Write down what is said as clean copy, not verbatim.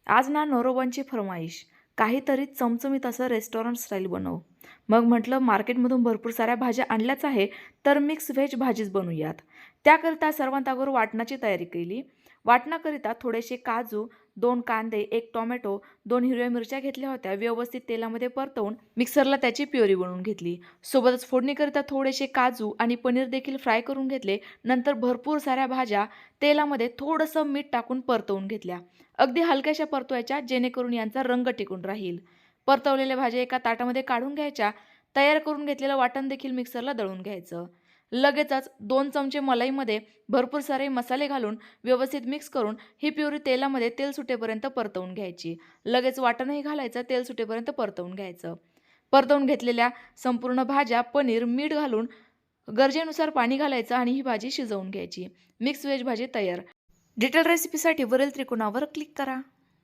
आज ना नवरोबांची फरमाईश, काहीतरी चमचमीत असं रेस्टॉरंट स्टाईल बनव. मग म्हटलं मार्केटमधून भरपूर साऱ्या भाज्या आणल्याच आहे, तर मिक्स व्हेज भाजीच बनवूयात. त्याकरिता सर्वांत अगोदर वाटणाची तयारी केली. वाटणाकरिता थोडेसे काजू, 2 कांदे, 1 टोमॅटो, 2 हिरव्या मिरच्या घेतल्या होत्या. व्यवस्थित तेलामध्ये परतवून मिक्सरला त्याची प्युरी बनवून घेतली. सोबतच फोडणीकरिता थोडेसे काजू आणि पनीर देखील फ्राय करून घेतले. नंतर भरपूर साऱ्या भाज्या तेलामध्ये थोडंसं मीठ टाकून परतवून घेतल्या. अगदी हलक्याशा परतवायच्या जेणेकरून यांचा रंग टिकून राहील. परतवलेल्या भाज्या एका ताटामध्ये काढून घ्यायच्या. तयार करून घेतलेलं वाटण देखील मिक्सरला दळून घ्यायचं. लगेचच 2 चमचे मलाईमध्ये भरपूर सारे मसाले घालून व्यवस्थित मिक्स करून ही प्युरी तेलामध्ये तेल सुटेपर्यंत परतवून घ्यायची. लगेच वाटणही घालायचं, तेल सुटेपर्यंत परतवून घ्यायचं. परतवून घेतलेल्या संपूर्ण भाज्या, पनीर, मीठ घालून गरजेनुसार पाणी घालायचं आणि ही भाजी शिजवून घ्यायची. मिक्स व्हेज भाजी तयार. डिटेल रेसिपीसाठी वरील त्रिकोणावर क्लिक करा.